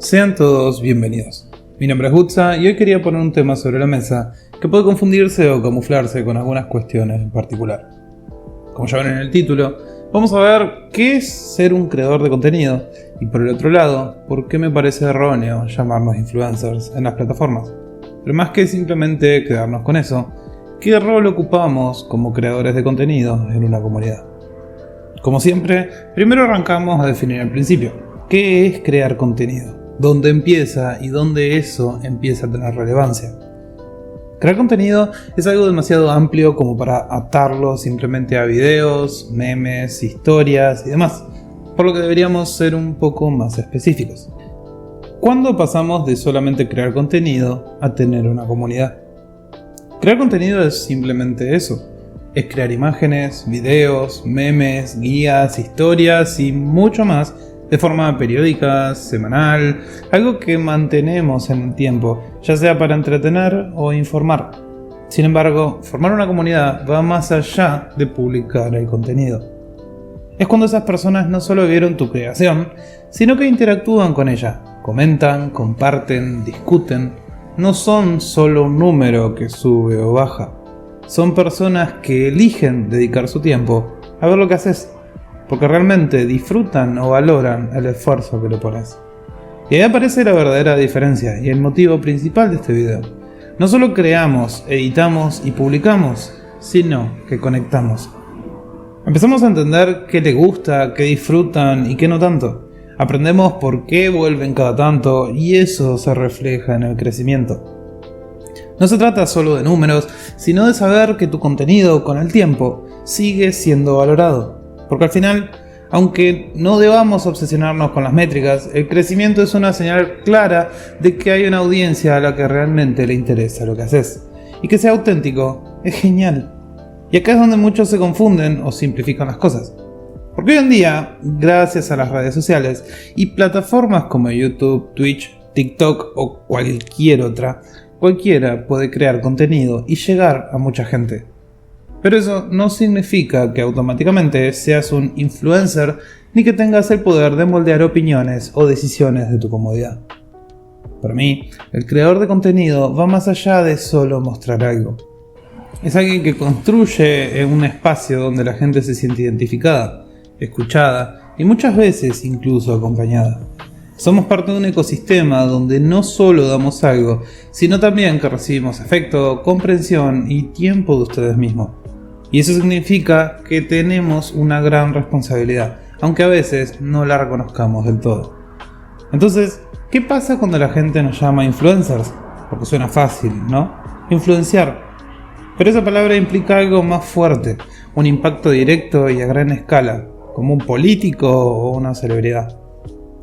Sean todos bienvenidos. Mi nombre es Gutsa y hoy quería poner un tema sobre la mesa que puede confundirse o camuflarse con algunas cuestiones en particular. Como ya ven en el título, vamos a ver qué es ser un creador de contenido y por el otro lado, por qué me parece erróneo llamarnos influencers en las plataformas. Pero más que simplemente quedarnos con eso, ¿qué rol ocupamos como creadores de contenido en una comunidad? Como siempre, primero arrancamos a definir el principio. ¿Qué es crear contenido? ¿Dónde empieza y dónde eso empieza a tener relevancia? Crear contenido es algo demasiado amplio como para atarlo simplemente a videos, memes, historias y demás, por lo que deberíamos ser un poco más específicos. ¿Cuándo pasamos de solamente crear contenido a tener una comunidad? Crear contenido es simplemente eso. Es crear imágenes, videos, memes, guías, historias y mucho más de forma periódica, semanal, algo que mantenemos en el tiempo, ya sea para entretener o informar. Sin embargo, formar una comunidad va más allá de publicar el contenido. Es cuando esas personas no solo vieron tu creación, sino que interactúan con ella, comentan, comparten, discuten. No son solo un número que sube o baja. Son personas que eligen dedicar su tiempo a ver lo que haces, porque realmente disfrutan o valoran el esfuerzo que le pones. Y ahí aparece la verdadera diferencia y el motivo principal de este video. No solo creamos, editamos y publicamos, sino que conectamos. Empezamos a entender qué les gusta, qué disfrutan y qué no tanto. Aprendemos por qué vuelven cada tanto y eso se refleja en el crecimiento. No se trata solo de números, sino de saber que tu contenido con el tiempo sigue siendo valorado. Porque al final, aunque no debamos obsesionarnos con las métricas, el crecimiento es una señal clara de que hay una audiencia a la que realmente le interesa lo que haces. Y que sea auténtico es genial. Y acá es donde muchos se confunden o simplifican las cosas. Porque hoy en día, gracias a las redes sociales y plataformas como YouTube, Twitch, TikTok o cualquier otra, cualquiera puede crear contenido y llegar a mucha gente. Pero eso no significa que automáticamente seas un influencer ni que tengas el poder de moldear opiniones o decisiones de tu comodidad. Para mí, el creador de contenido va más allá de solo mostrar algo. Es alguien que construye en un espacio donde la gente se siente identificada, escuchada y muchas veces incluso acompañada. Somos parte de un ecosistema donde no solo damos algo, sino también que recibimos afecto, comprensión y tiempo de ustedes mismos. Y eso significa que tenemos una gran responsabilidad, aunque a veces no la reconozcamos del todo. Entonces, ¿qué pasa cuando la gente nos llama influencers? Porque suena fácil, ¿no? Influenciar. Pero esa palabra implica algo más fuerte, un impacto directo y a gran escala, como un político o una celebridad.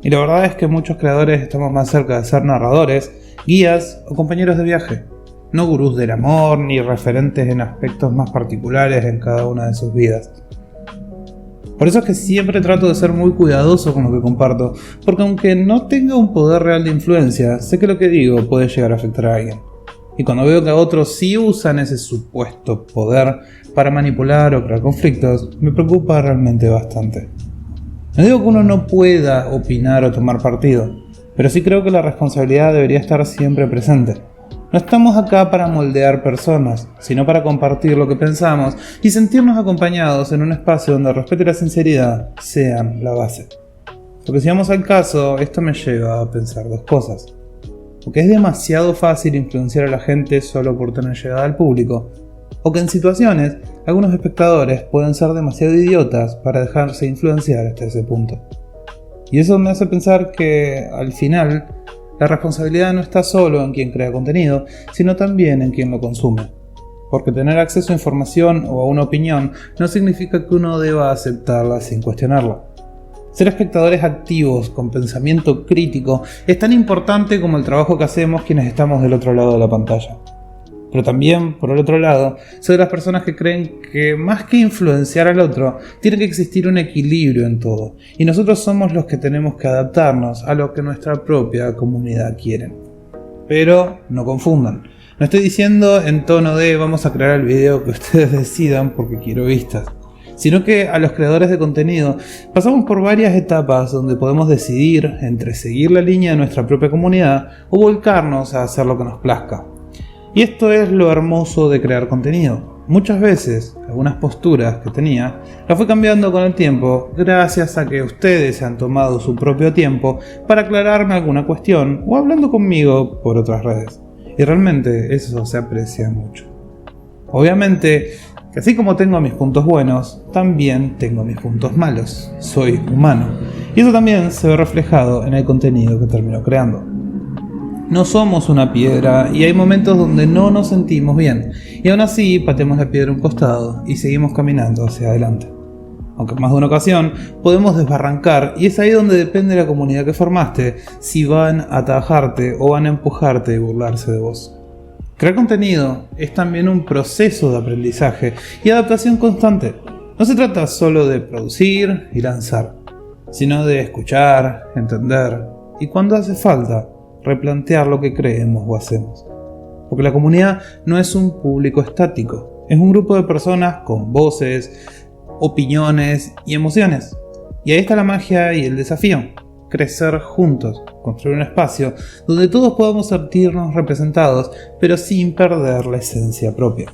Y la verdad es que muchos creadores estamos más cerca de ser narradores, guías o compañeros de viaje. No gurús del amor ni referentes en aspectos más particulares en cada una de sus vidas. Por eso es que siempre trato de ser muy cuidadoso con lo que comparto, porque aunque no tenga un poder real de influencia, sé que lo que digo puede llegar a afectar a alguien. Y cuando veo que otros sí usan ese supuesto poder para manipular o crear conflictos, me preocupa realmente bastante. No digo que uno no pueda opinar o tomar partido, pero sí creo que la responsabilidad debería estar siempre presente. No estamos acá para moldear personas, sino para compartir lo que pensamos y sentirnos acompañados en un espacio donde el respeto y la sinceridad sean la base. Porque si vamos al caso, esto me lleva a pensar dos cosas. Porque es demasiado fácil influenciar a la gente solo por tener llegada al público, o que en situaciones, algunos espectadores pueden ser demasiado idiotas para dejarse influenciar hasta ese punto. Y eso me hace pensar que, al final, la responsabilidad no está solo en quien crea contenido, sino también en quien lo consume. Porque tener acceso a información o a una opinión no significa que uno deba aceptarla sin cuestionarla. Ser espectadores activos, con pensamiento crítico, es tan importante como el trabajo que hacemos quienes estamos del otro lado de la pantalla. Pero también, por el otro lado, soy de las personas que creen que más que influenciar al otro, tiene que existir un equilibrio en todo. Y nosotros somos los que tenemos que adaptarnos a lo que nuestra propia comunidad quiere. Pero no confundan. No estoy diciendo en tono de vamos a crear el video que ustedes decidan porque quiero vistas. sino que a los creadores de contenido pasamos por varias etapas donde podemos decidir entre seguir la línea de nuestra propia comunidad o volcarnos a hacer lo que nos plazca. Y esto es lo hermoso de crear contenido. Muchas veces, algunas posturas que tenía, las fui cambiando con el tiempo gracias a que ustedes se han tomado su propio tiempo para aclararme alguna cuestión o hablando conmigo por otras redes. Y realmente eso se aprecia mucho. Obviamente, que así como tengo mis puntos buenos, también tengo mis puntos malos. Soy humano. Y eso también se ve reflejado en el contenido que termino creando. No somos una piedra y hay momentos donde no nos sentimos bien. Y aún así pateamos la piedra a un costado y seguimos caminando hacia adelante. Aunque en más de una ocasión podemos desbarrancar y es ahí donde depende de la comunidad que formaste si van a atajarte o van a empujarte y burlarse de vos. Crear contenido es también un proceso de aprendizaje y adaptación constante. No se trata solo de producir y lanzar, sino de escuchar, entender y cuando hace falta, replantear lo que creemos o hacemos. Porque la comunidad no es un público estático, es un grupo de personas con voces, opiniones y emociones. Y ahí está la magia y el desafío. Crecer juntos, construir un espacio donde todos podamos sentirnos representados, pero sin perder la esencia propia.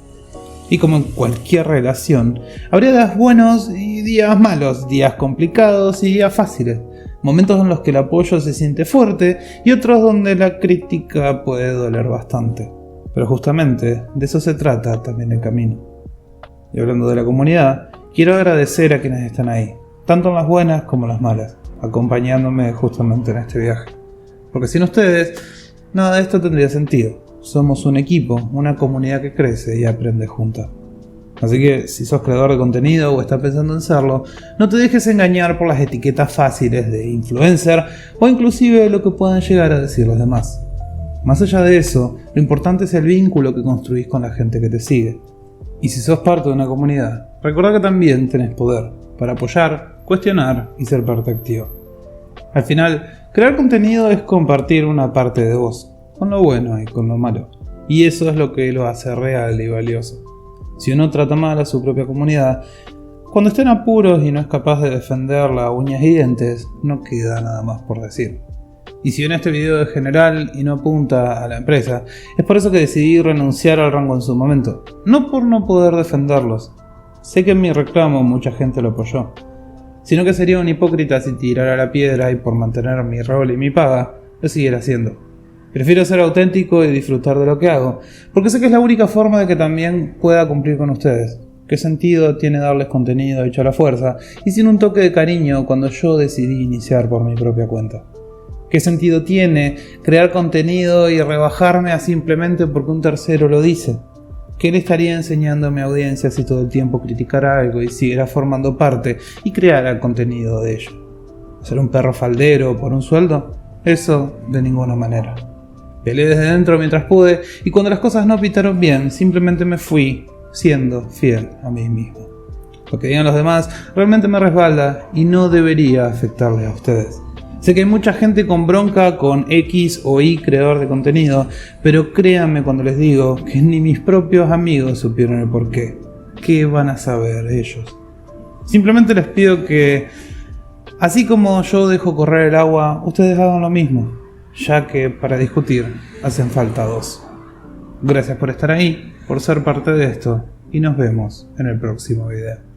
Y como en cualquier relación, habría días buenos y días malos, días complicados y días fáciles, momentos en los que el apoyo se siente fuerte y otros donde la crítica puede doler bastante. Pero justamente de eso se trata también el camino. Y hablando de la comunidad, quiero agradecer a quienes están ahí, tanto en las buenas como en las malas, acompañándome justamente en este viaje. Porque sin ustedes, nada de esto tendría sentido. Somos un equipo, una comunidad que crece y aprende juntas. Así que si sos creador de contenido o estás pensando en serlo, no te dejes engañar por las etiquetas fáciles de influencer o inclusive lo que puedan llegar a decir los demás. Más allá de eso, lo importante es el vínculo que construís con la gente que te sigue. Y si sos parte de una comunidad, recordá que también tenés poder para apoyar, cuestionar y ser parte activa. Al final, crear contenido es compartir una parte de vos, con lo bueno y con lo malo. Y eso es lo que lo hace real y valioso. Si uno trata mal a su propia comunidad, cuando esté en apuros y no es capaz de defenderla a uñas y dientes, no queda nada más por decir. Y si en este video es general y no apunta a la empresa, es por eso que decidí renunciar al rango en su momento. No por no poder defenderlos. Sé que en mi reclamo mucha gente lo apoyó. Sino que sería un hipócrita si tirara la piedra y por mantener mi rol y mi paga, lo siguiera haciendo. Prefiero ser auténtico y disfrutar de lo que hago, porque sé que es la única forma de que también pueda cumplir con ustedes. ¿Qué sentido tiene darles contenido hecho a la fuerza y sin un toque de cariño cuando yo decidí iniciar por mi propia cuenta? ¿Qué sentido tiene crear contenido y rebajarme a simplemente porque un tercero lo dice? ¿Qué le estaría enseñando a mi audiencia si todo el tiempo criticara algo y siguiera formando parte y creara contenido de ello? ¿Ser un perro faldero por un sueldo? Eso de ninguna manera. Peleé desde dentro mientras pude y cuando las cosas no pitaron bien, simplemente me fui siendo fiel a mí mismo. Lo que digan los demás realmente me resbalda y no debería afectarles a ustedes. Sé que hay mucha gente con bronca con X o Y creador de contenido, pero créanme cuando les digo que ni mis propios amigos supieron el porqué. ¿Qué van a saber ellos? Simplemente les pido que, así como yo dejo correr el agua, ustedes hagan lo mismo, ya que para discutir hacen falta dos. Gracias por estar ahí, por ser parte de esto, y nos vemos en el próximo video.